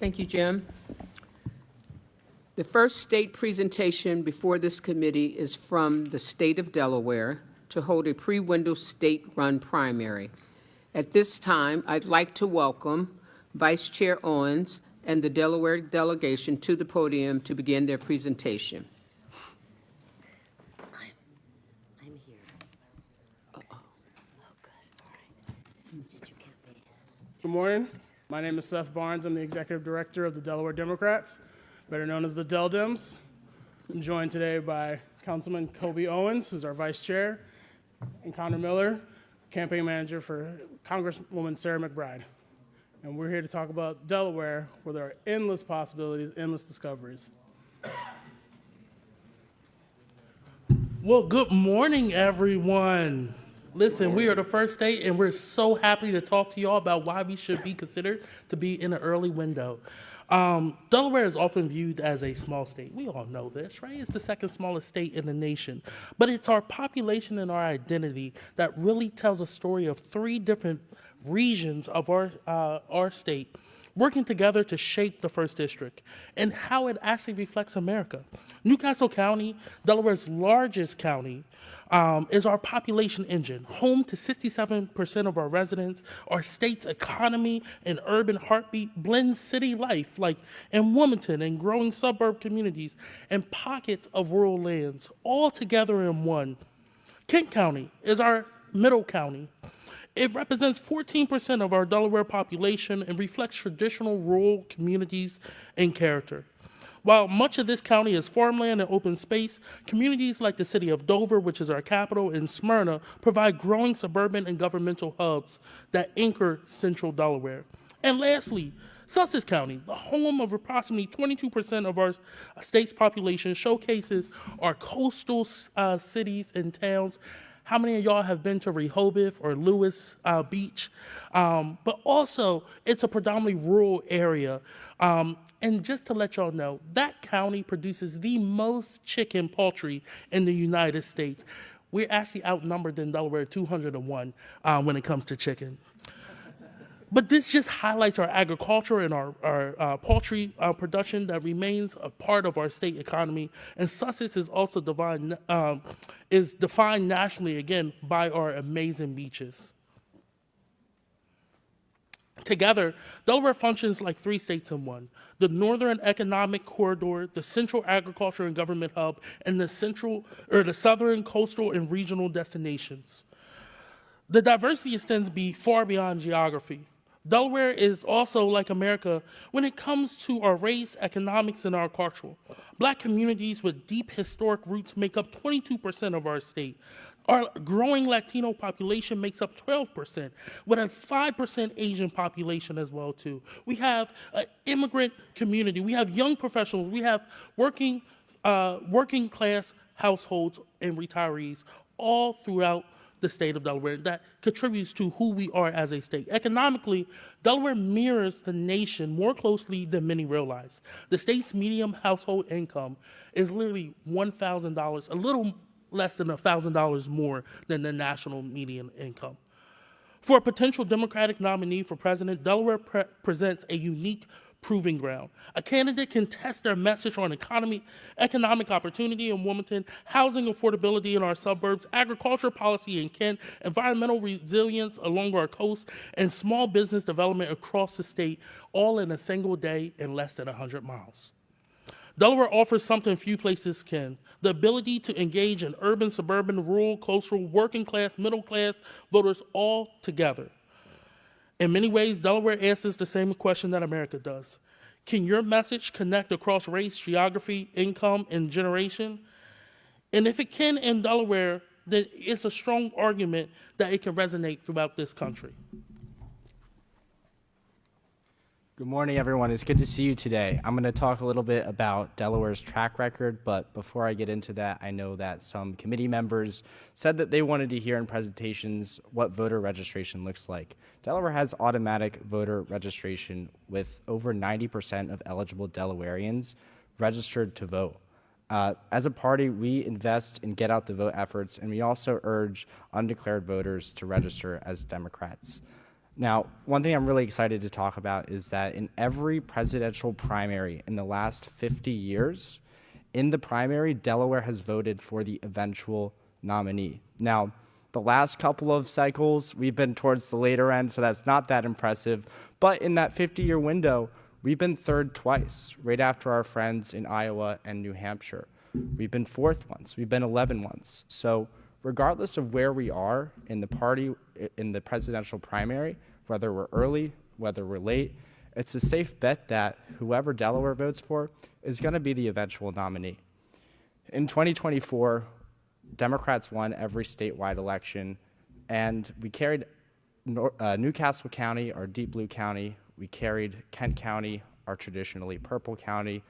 Thank you, Jim. The first state presentation before this committee is from the state of Delaware to hold a pre-window state-run primary. At this time, I'd like to welcome Vice Chair Owens and the Delaware delegation to the podium to begin their presentation. I'm here. Oh, good. All right. Did you get me? Good morning. My name is Seth Barnes. I'm the Executive Director of the Delaware Democrats, better known as the Del Dems. I'm joined today by Councilman Kobe Owens, who's our Vice Chair, and Connor Miller, Campaign Manager for Congresswoman Sarah McBride. And we're here to talk about Delaware, where there are endless possibilities, endless discoveries. Well, good morning, everyone. Listen, we are the first state, and we're so happy to talk to y'all about why we should be considered to be in an early window. Delaware is often viewed as a small state. We all know this, right? It's the second smallest state in the nation. But it's our population and our identity that really tells a story of three different regions of our state working together to shape the first district and how it actually reflects America. Newcastle County, Delaware's largest county, is our population engine, home to 67% of our residents. Our state's economy and urban heartbeat blends city life, like in Wilmington and growing suburb communities and pockets of rural lands, all together in one. Kent County is our middle county. It represents 14% of our Delaware population and reflects traditional rural communities and character. While much of this county is farmland and open space, communities like the city of Dover, which is our capital, and Smyrna provide growing suburban and governmental hubs that anchor central Delaware. And lastly, Sussex County, the home of approximately 22% of our state's population, showcases our coastal cities and towns. How many of y'all have been to Rehoboth or Lewis Beach? But also, it's a predominantly rural area. And just to let y'all know, that county produces the most chicken poultry in the United States. We're actually outnumbered in Delaware 201 when it comes to chicken. But this just highlights our agriculture and our poultry production that remains a part of our state economy. And Sussex is also defined nationally, again, by our amazing beaches. Together, Delaware functions like three states in one: the Northern Economic Corridor, the Central Agriculture and Government Hub, and the Southern Coastal and Regional Destinations. The diversity extends far beyond geography. Delaware is also like America when it comes to our race, economics, and our culture. Black communities with deep historic roots make up 22% of our state. Our growing Latino population makes up 12%, with a 5% Asian population as well, too. We have an immigrant community. We have young professionals. We have working class households and retirees all throughout the state of Delaware that contributes to who we are as a state. Economically, Delaware mirrors the nation more closely than many realize. The state's median household income is literally $1,000, a little less than $1,000 more than the national median income. For a potential Democratic nominee for president, Delaware presents a unique proving ground. A candidate can test their message on economic opportunity in Wilmington, housing affordability in our suburbs, agriculture policy in Kent, environmental resilience along our coast, and small business development across the state, all in a single day in less than 100 miles. Delaware offers something few places can: the ability to engage in urban, suburban, rural, coastal, working class, middle class voters all together. In many ways, Delaware answers the same question that America does. Can your message connect across race, geography, income, and generation? And if it can in Delaware, then it's a strong argument that it can resonate throughout this country. Good morning, everyone. It's good to see you today. I'm going to talk a little bit about Delaware's track record, but before I get into that, I know that some committee members said that they wanted to hear in presentations what voter registration looks like. Delaware has automatic voter registration with over 90% of eligible Delawareans registered to vote. As a party, we invest in get out the vote efforts, and we also urge undeclared voters to register as Democrats. Now, one thing I'm really excited to talk about is that in every presidential primary in the last 50 years, in the primary, Delaware has voted for the eventual nominee. Now, the last couple of cycles, we've been towards the later end, so that's not that impressive. But in that 50-year window, we've been third twice, right after our friends in Iowa and New Hampshire. We've been fourth once. We've been 11 once. So regardless of where we are in the party, in the presidential primary, whether we're early, whether we're late, it's a safe bet that whoever Delaware votes for is going to be the eventual nominee. In 2024, Democrats won every statewide election, and we carried Newcastle County, our deep blue county. We carried Kent County, our traditionally purple county,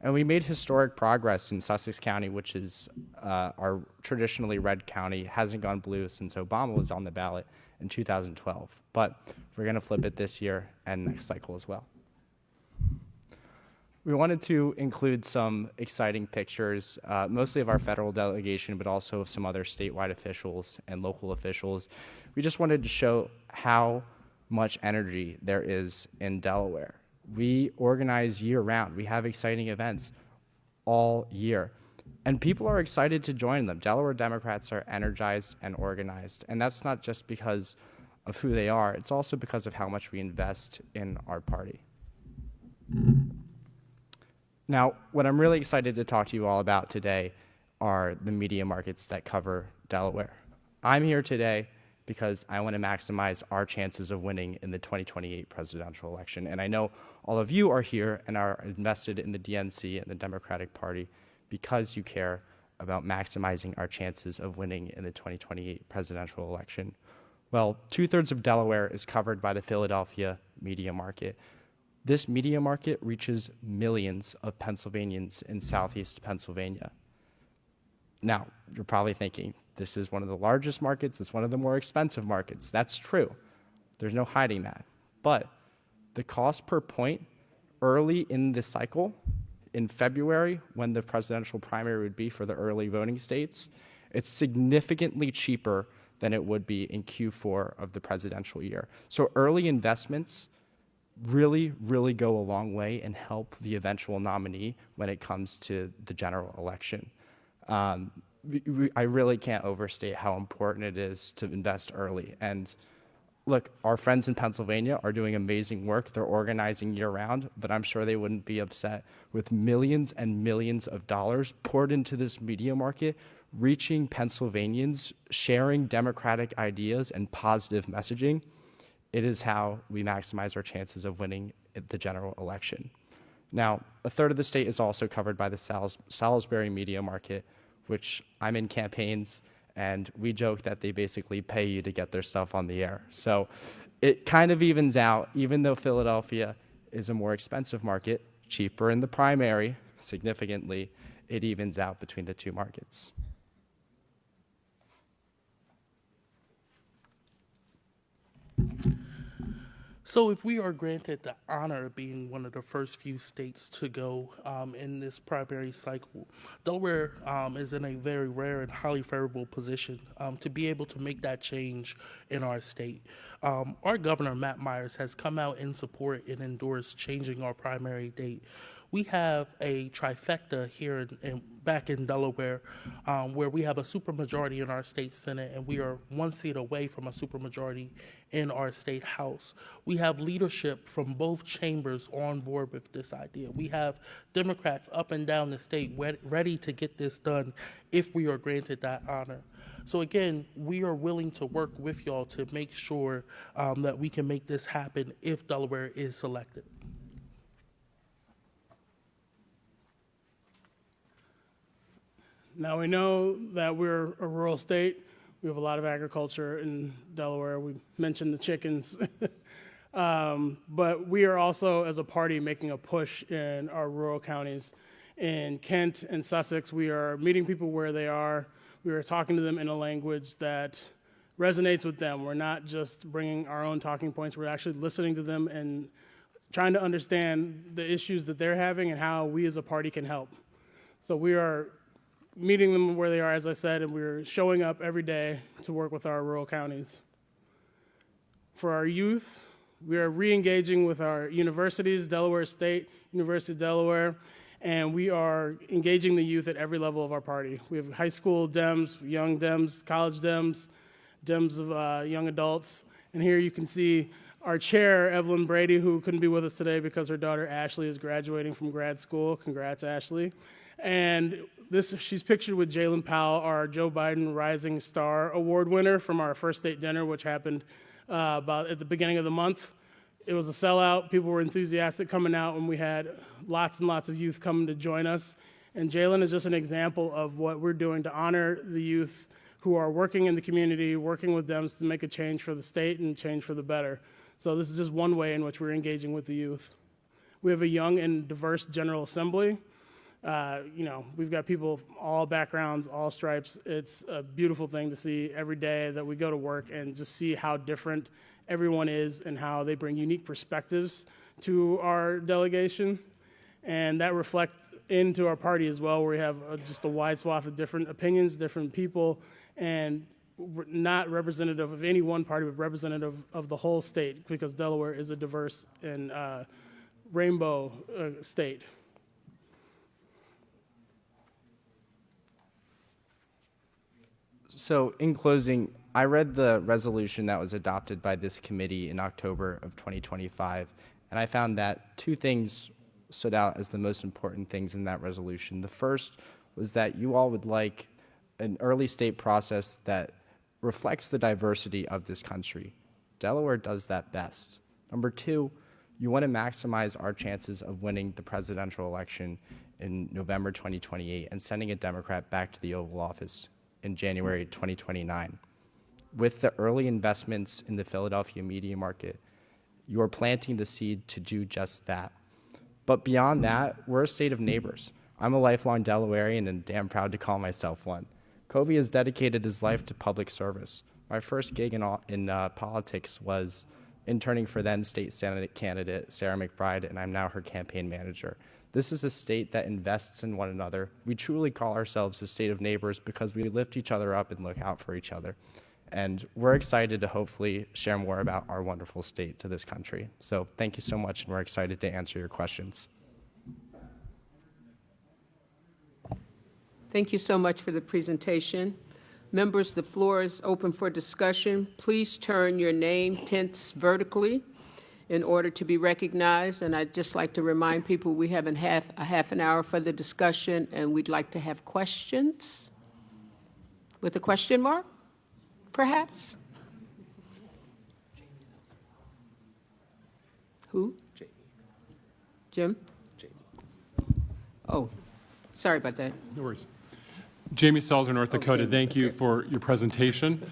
and we made historic progress in Sussex County, which is our traditionally red county. Hasn't gone blue since Obama was on the ballot in 2012, but we're going to flip it this year and next cycle as well. We wanted to include some exciting pictures, mostly of our federal delegation, but also of some other statewide officials and local officials. We just wanted to show how much energy there is in Delaware. We organize year-round. We have exciting events all year, and people are excited to join them. Delaware Democrats are energized and organized, and that's not just because of who they are. It's also because of how much we invest in our party. Now, what I'm really excited to talk to you all about today are the media markets that cover Delaware. I'm here today because I want to maximize our chances of winning in the 2028 presidential election. And I know all of you are here and are invested in the DNC and the Democratic Party because you care about maximizing our chances of winning in the 2028 presidential election. Well, 2/3 of Delaware is covered by the Philadelphia media market. This media market reaches millions of Pennsylvanians in Southeast Pennsylvania. Now, you're probably thinking, this is one of the largest markets, it's one of the more expensive markets. That's true. There's no hiding that. But the cost per point early in the cycle, in February, when the presidential primary would be for the early voting states, it's significantly cheaper than it would be in Q4 of the presidential year. So early investments really, really go a long way and help the eventual nominee when it comes to the general election. I really can't overstate how important it is to invest early. And look, our friends in Pennsylvania are doing amazing work. They're organizing year-round, but I'm sure they wouldn't be upset with millions and millions of dollars poured into this media market, reaching Pennsylvanians, sharing democratic ideas and positive messaging. It is how we maximize our chances of winning the general election. Now, 1/3 of the state is also covered by the Salisbury media market, which I'm in campaigns, and we joke that they basically pay you to get their stuff on the air. So it kind of evens out, even though Philadelphia is a more expensive market, cheaper in the primary, significantly, it evens out between the two markets. So if we are granted the honor of being one of the first few states to go in this primary cycle, Delaware is in a very rare and highly favorable position to be able to make that change in our state. Our governor, Matt Myers, has come out in support and endorsed changing our primary date. We have a trifecta here back in Delaware where we have a supermajority in our state Senate, and we are one seat away from a supermajority in our state House. We have leadership from both chambers on board with this idea. We have Democrats up and down the state ready to get this done if we are granted that honor. So again, we are willing to work with y'all to make sure that we can make this happen if Delaware is selected. Now, we know that we're a rural state. We have a lot of agriculture in Delaware. We mentioned the chickens. But we are also, as a party, making a push in our rural counties. In Kent and Sussex, we are meeting people where they are. We are talking to them in a language that resonates with them. We're not just bringing our own talking points. We're actually listening to them and trying to understand the issues that they're having and how we as a party can help. So we are meeting them where they are, as I said, and we're showing up every day to work with our rural counties. For our youth, we are re-engaging with our universities, Delaware State, University of Delaware, and we are engaging the youth at every level of our party. We have high school Dems, young Dems, college Dems, Dems of young adults. And here you can see our chair, Evelyn Brady, who couldn't be with us today because her daughter Ashley is graduating from grad school. Congrats, Ashley. And she's pictured with Jalen Powell, our Joe Biden Rising Star Award winner from our first state dinner, which happened about at the beginning of the month. It was a sellout. People were enthusiastic coming out, and we had lots and lots of youth coming to join us. And Jalen is just an example of what we're doing to honor the youth who are working in the community, working with Dems to make a change for the state and change for the better. So this is just one way in which we're engaging with the youth. We have a young and diverse General Assembly. We've got people of all backgrounds, all stripes. It's a beautiful thing to see every day that we go to work and just see how different everyone is and how they bring unique perspectives to our delegation. And that reflects into our party as well, where we have just a wide swath of different opinions, different people, and we're not representative of any one party, but representative of the whole state, because Delaware is a diverse and rainbow state. So in closing, I read the resolution that was adopted by this committee in October of 2025, and I found that two things stood out as the most important things in that resolution. The first was that you all would like an early state process that reflects the diversity of this country. Delaware does that best. Number two, you want to maximize our chances of winning the presidential election in November 2028 and sending a Democrat back to the Oval Office in January 2029. With the early investments in the Philadelphia media market, you are planting the seed to do just that. But beyond that, we're a state of neighbors. I'm a lifelong Delawarean and damn proud to call myself one. Kobe has dedicated his life to public service. My first gig in politics was interning for then state senate candidate Sarah McBride, and I'm now her campaign manager. This is a state that invests in one another. We truly call ourselves a state of neighbors because we lift each other up and look out for each other. And we're excited to hopefully share more about our wonderful state to this country. So thank you so much, and we're excited to answer your questions. Thank you so much for the presentation. Members, the floor is open for discussion. Please turn your name tents vertically in order to be recognized. And I'd just like to remind people we have a half an hour for the discussion, and we'd like to have questions. With a question mark, perhaps? Who? Jim? Oh, sorry about that. No worries. Jamie Selzer, North Dakota, thank you for your presentation.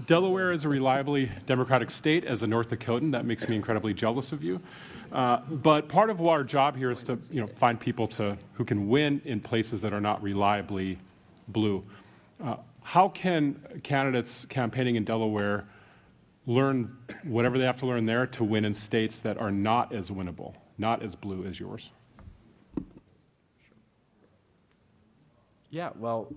Delaware is a reliably Democratic state. As a North Dakotan, that makes me incredibly jealous of you. But part of our job here is to find people who can win in places that are not reliably blue. How can candidates campaigning in Delaware learn whatever they have to learn there to win in states that are not as winnable, not as blue as yours? Yeah, well,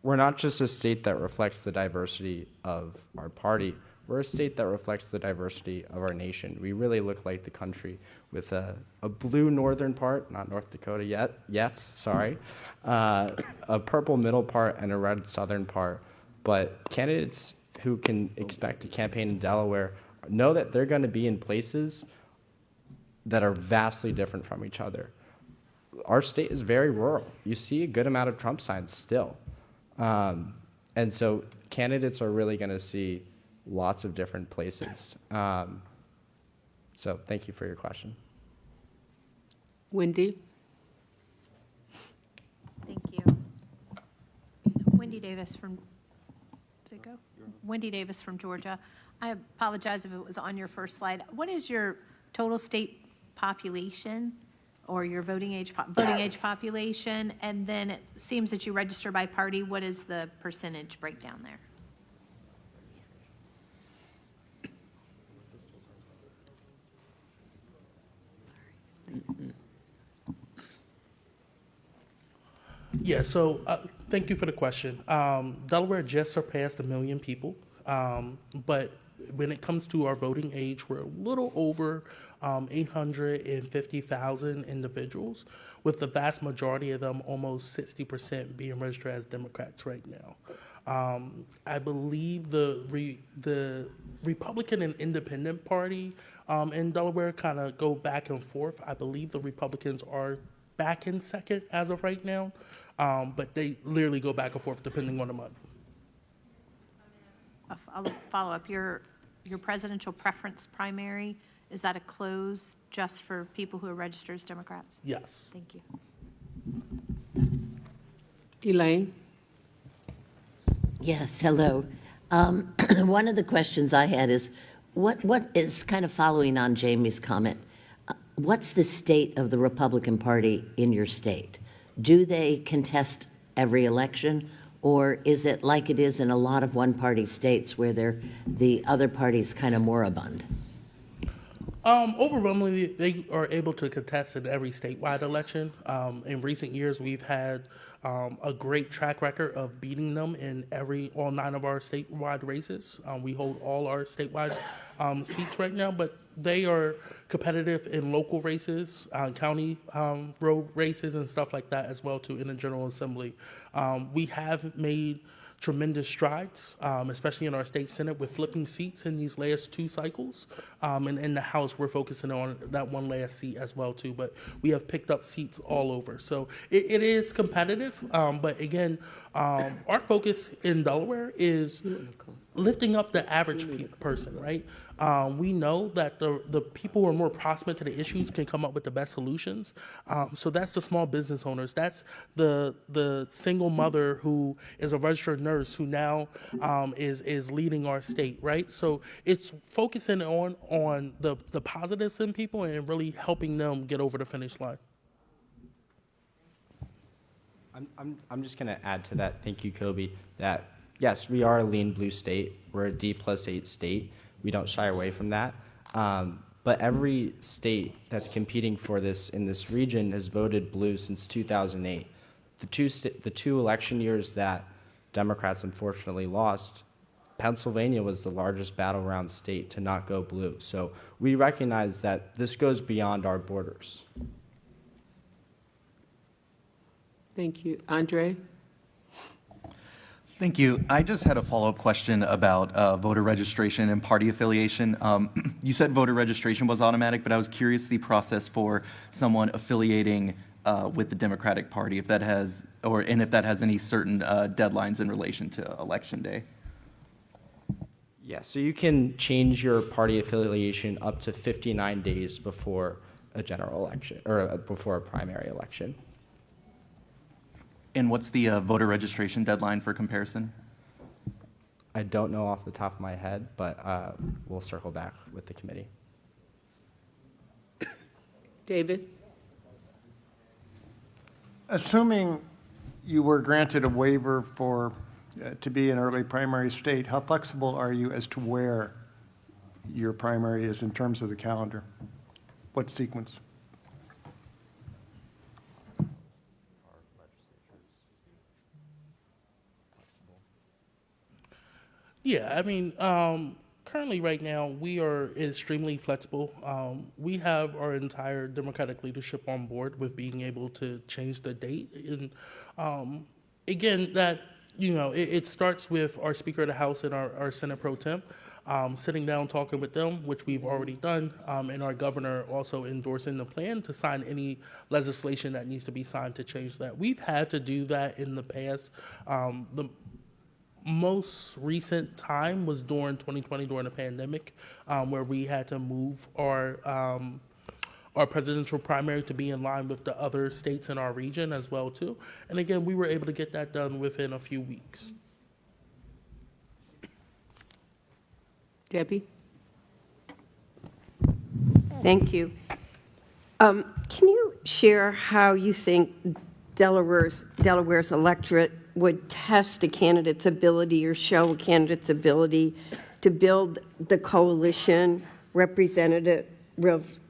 we're not just a state that reflects the diversity of our party. We're a state that reflects the diversity of our nation. We really look like the country with a blue northern part, not North Dakota yet, sorry, a purple middle part and a red southern part. But candidates who can expect to campaign in Delaware know that they're going to be in places that are vastly different from each other. Our state is very rural. You see a good amount of Trump signs still. And so candidates are really going to see lots of different places. So thank you for your question. Wendy? Thank you. Wendy Davis from, did it go? Wendy Davis from Georgia. I apologize if it was on your first slide. What is your total state population or your voting age population? And then it seems that you register by party. What is the percentage breakdown there? Yeah, so thank you for the question. Delaware just surpassed 1 million people, but when it comes to our voting age, we're a little over 850,000 individuals, with the vast majority of them, almost 60%, being registered as Democrats right now. I believe the Republican and Independent Party in Delaware kind of go back and forth. I believe the Republicans are back in second as of right now, but they literally go back and forth depending on the month. A follow-up, your presidential preference primary, is that a close just for people who are registered as Democrats? Yes. Thank you. Elaine? Yes, hello. One of the questions I had is, what is kind of following on Jamie's comment? What's the state of the Republican Party in your state? Do they contest every election, or is it like it is in a lot of one-party states where the other party's kind of moribund? Overwhelmingly, they are able to contest in every statewide election. In recent years, we've had a great track record of beating them in all 9 of our statewide races. We hold all our statewide seats right now, but they are competitive in local races, county road races, and stuff like that as well too in the General Assembly. We have made tremendous strides, especially in our state Senate with flipping seats in these last 2 cycles. And in the House, we're focusing on that one last seat as well too, but we have picked up seats all over. So it is competitive, but again, our focus in Delaware is lifting up the average person, right? We know that the people who are more proximate to the issues can come up with the best solutions. So that's the small business owners. That's the single mother who is a registered nurse who now is leading our state, right? So it's focusing on the positives in people and really helping them get over the finish line. I'm just going to add to that. Thank you, Kobe. That yes, we are a lean blue state. We're a D+8 state. We don't shy away from that. But every state that's competing for this in this region has voted blue since 2008. The two election years that Democrats unfortunately lost, Pennsylvania was the largest battleground state to not go blue. So we recognize that this goes beyond our borders. Thank you. Andre? Thank you. I just had a follow-up question about voter registration and party affiliation. You said voter registration was automatic, but I was curious the process for someone affiliating with the Democratic Party, if that has any certain deadlines in relation to Election Day. Yeah, so you can change your party affiliation up to 59 days before a general election or before a primary election. And what's the voter registration deadline for comparison? I don't know off the top of my head, but we'll circle back with the committee. David? Assuming you were granted a waiver for to be an early primary state, how flexible are you as to where your primary is in terms of the calendar? What sequence? Yeah, I mean, currently right now, we are extremely flexible. We have our entire Democratic leadership on board with being able to change the date. And again, it starts with our Speaker of the House and our Senate Pro Tem sitting down, talking with them, which we've already done, and our governor also endorsing the plan to sign any legislation that needs to be signed to change that. We've had to do that in the past. The most recent time was during 2020, during the pandemic, where we had to move our presidential primary to be in line with the other states in our region as well too. And again, we were able to get that done within a few weeks. Debbie? Thank you. Can you share how you think Delaware's electorate would test a candidate's ability or show a candidate's ability to build the coalition representative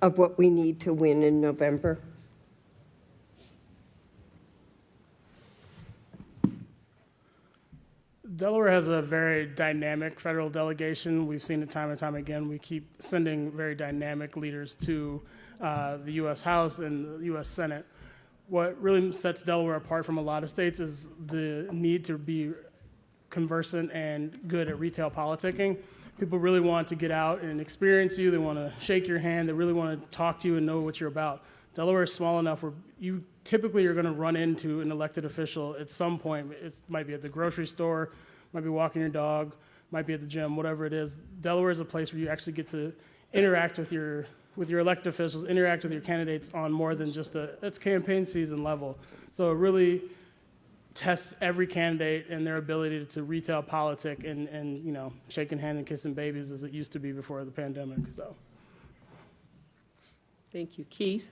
of what we need to win in November? Delaware has a very dynamic federal delegation. We've seen it time and time again. We keep sending very dynamic leaders to the U.S. House and the U.S. Senate. What really sets Delaware apart from a lot of states is the need to be conversant and good at retail politicking. People really want to get out and experience you. They want to shake your hand. They really want to talk to you and know what you're about. Delaware is small enough where you typically are going to run into an elected official at some point. It might be at the grocery store, might be walking your dog, might be at the gym, whatever it is. Delaware is a place where you actually get to interact with your elected officials, interact with your candidates on more than just it's campaign season level. So it really tests every candidate and their ability to retail politic and you know, shaking hands and kissing babies as it used to be before the pandemic. So, Thank you. Keith?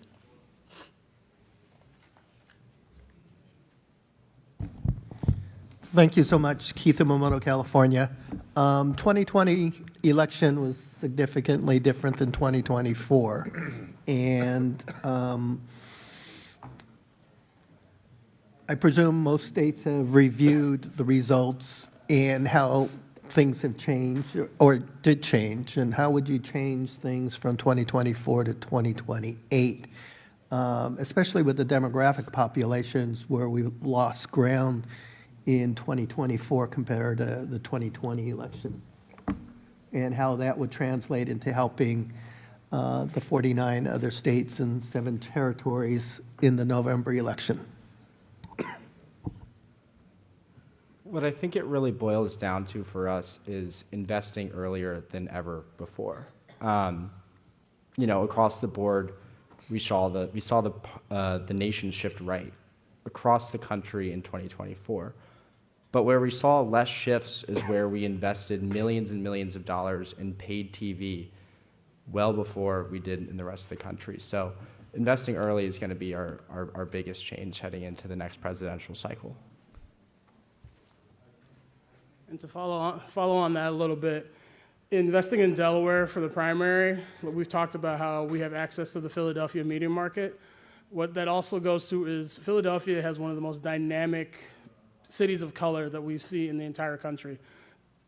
Thank you so much, Keith Yamamoto, California. 2020 election was significantly different than 2024. And I presume most states have reviewed the results and how things have changed or did change, and how would you change things from 2024 to 2028, especially with the demographic populations where we lost ground in 2024 compared to the 2020 election, and how that would translate into helping the 49 other states and 7 territories in the November election. What I think it really boils down to for us is investing earlier than ever before. You know, across the board, we saw the nation shift right across the country in 2024. But where we saw less shifts is where we invested millions and millions of dollars in paid TV well before we did in the rest of the country. So investing early is going to be our biggest change heading into the next presidential cycle. and to follow on that a little bit, investing in Delaware for the primary, we've talked about how we have access to the Philadelphia media market. What that also goes to is Philadelphia has one of the most dynamic cities of color that we see in the entire country.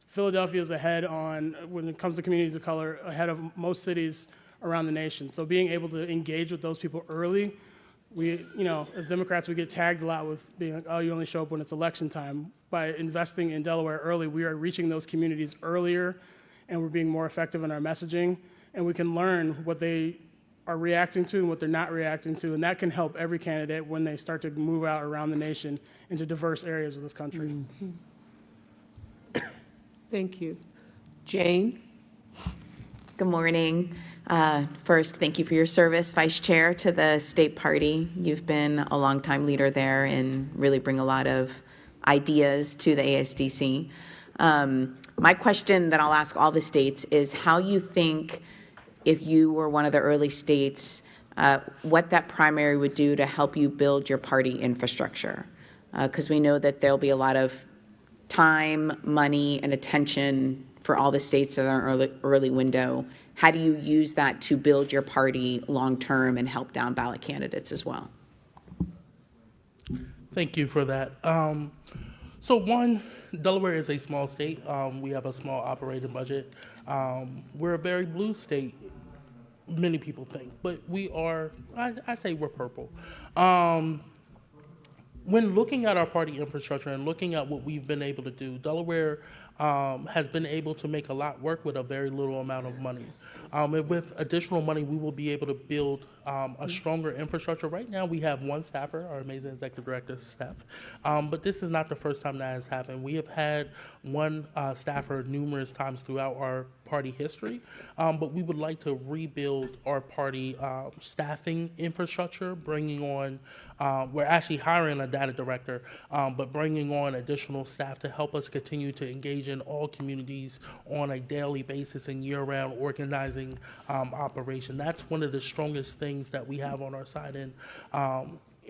Philadelphia is ahead on, when it comes to communities of color, ahead of most cities around the nation. So being able to engage with those people early, we, you know, as Democrats, we get tagged a lot with being like, oh, you only show up when it's election time. By investing in Delaware early, we are reaching those communities earlier, and we're being more effective in our messaging, and we can learn what they are reacting to and what they're not reacting to, and that can help every candidate when they start to move out around the nation into diverse areas of this country. Mm-hmm. Thank you. Jane? Good morning. First, thank you for your service, Vice Chair, to the state party. You've been a longtime leader there and really bring a lot of ideas to the ASDC. My question that I'll ask all the states is how you think, if you were one of the early states, what that primary would do to help you build your party infrastructure. Because we know that there'll be a lot of time, money, and attention for all the states that are in early window. How do you use that to build your party long-term and help down ballot candidates as well? Thank you for that. So one, Delaware is a small state. We have a small operating budget. We're a very blue state, many people think, but we are, I say we're purple. When looking at our party infrastructure and looking at what we've been able to do, Delaware has been able to make a lot work with a very little amount of money. And with additional money, we will be able to build a stronger infrastructure. Right now, we have one staffer, our amazing executive director, Steph. But this is not the first time that has happened. We have had one staffer numerous times throughout our party history, but we would like to rebuild our party staffing infrastructure, bringing on, we're actually hiring a data director, but bringing on additional staff to help us continue to engage in all communities on a daily basis and year-round organizing operation. That's one of the strongest things that we have on our side. And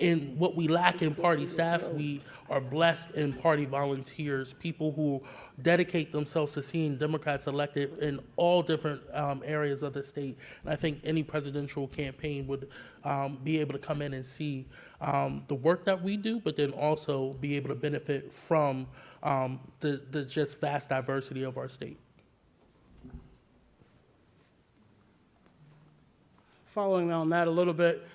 in what we lack in party staff, we are blessed in party volunteers, people who dedicate themselves to seeing Democrats elected in all different areas of the state. And I think any presidential campaign would be able to come in and see the work that we do, but then also be able to benefit from the just vast diversity of our state. Following on that a little bit,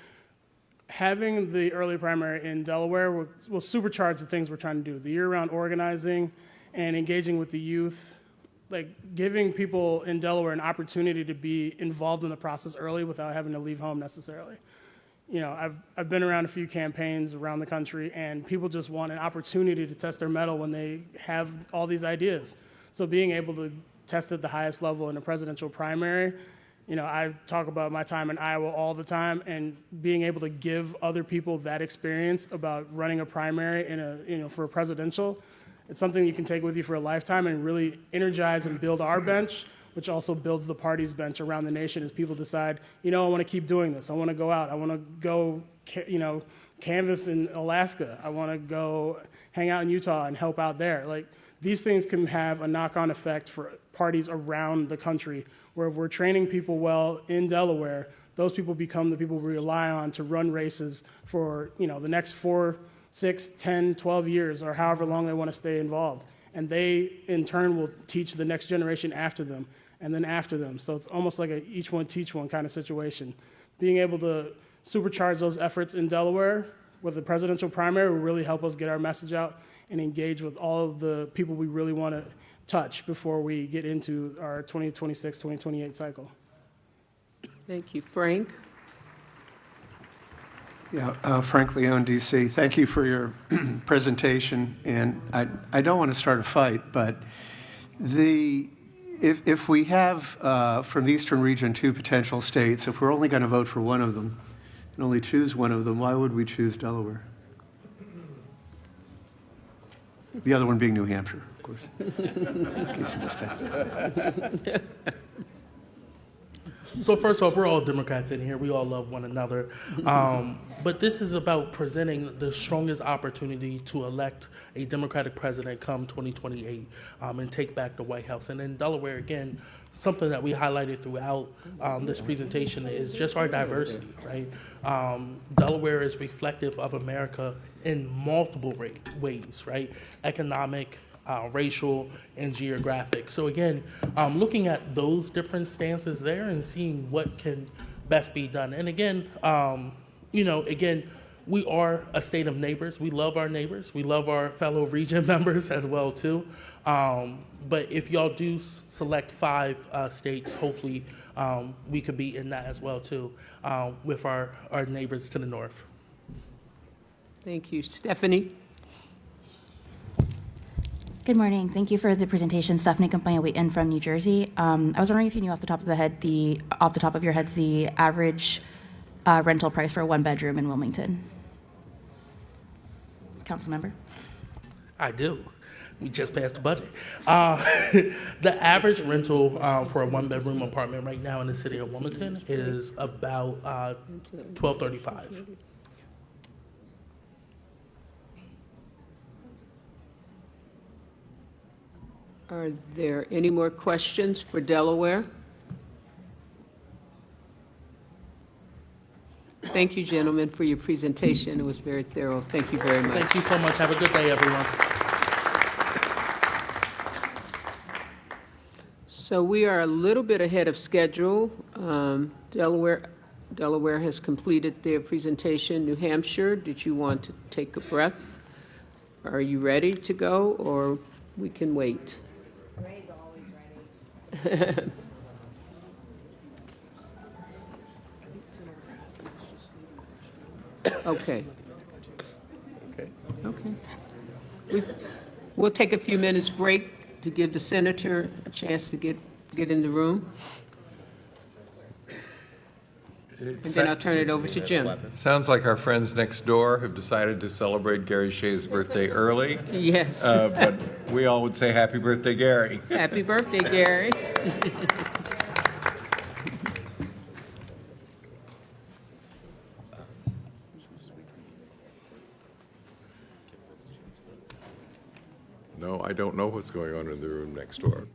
having the early primary in Delaware will supercharge the things we're trying to do. The year-round organizing and engaging with the youth, like giving people in Delaware an opportunity to be involved in the process early without having to leave home necessarily. You know, I've been around a few campaigns around the country, and people just want an opportunity to test their mettle when they have all these ideas. So being able to test at the highest level in a presidential primary, you know, I talk about my time in Iowa all the time, and being able to give other people that experience about running a primary for a presidential, it's something you can take with you for a lifetime and really energize and build our bench, which also builds the party's bench around the nation as people decide, you know, I want to keep doing this. I want to go out. I want to go, canvass in Alaska. I want to go hang out in Utah and help out there. Like, these things can have a knock-on effect for parties around the country, where if we're training people well in Delaware, those people become the people we rely on to run races for, the next 4, 6, 10, 12 years, or however long they want to stay involved. And they, in turn, will teach the next generation after them, and then after them. So it's almost like a each one teach one kind of situation. Being able to supercharge those efforts in Delaware with the presidential primary will really help us get our message out and engage with all of the people we really want to touch before we get into our 2026, 2028 cycle. Thank you. Frank? Yeah, Frank Leone, DC. Thank you for your presentation. And I don't want to start a fight, but if we have from the Eastern region 2 potential states, if we're only going to vote for one of them and only choose one of them, why would we choose Delaware? The other one being New Hampshire, of course. In case you missed that. So first off, we're all Democrats in here. We all love one another. But this is about presenting the strongest opportunity to elect a Democratic president come 2028 and take back the White House. And in Delaware, again, something that we highlighted throughout this presentation is just our diversity, right? Delaware is reflective of America in multiple ways, right? Economic, racial, and geographic. So again, looking at those different stances there and seeing what can best be done. And again, again, we are a state of neighbors. We love our neighbors. We love our fellow region members as well too. But if y'all do select 5 states, hopefully we could be in that as well too with our neighbors to the north. Thank you. Stephanie? Good morning. Thank you for the presentation. Stephanie Campagna-Wheaton from New Jersey. I was wondering if you knew off the top of your heads, the average rental price for a 1-bedroom in Wilmington. Council member? I do. We just passed the budget. The average rental for a 1-bedroom apartment right now in the city of Wilmington is about $1,235. Are there any more questions for Delaware? Thank you, gentlemen, for your presentation. It was very thorough. Thank you very much. Thank you so much. Have a good day, everyone. So we are a little bit ahead of schedule. Delaware has completed their presentation. New Hampshire, did you want to take a breath? Are you ready to go, or we can wait? Ray's always ready. Okay. We'll take a few minutes break to give the senator a chance to get in the room. And then I'll turn it over to Jim. Sounds like our friends next door have decided to celebrate Gary Shea's birthday early. Yes. But we all would say happy birthday, Gary. Happy birthday, Gary. No, I don't know what's going on in the room next door.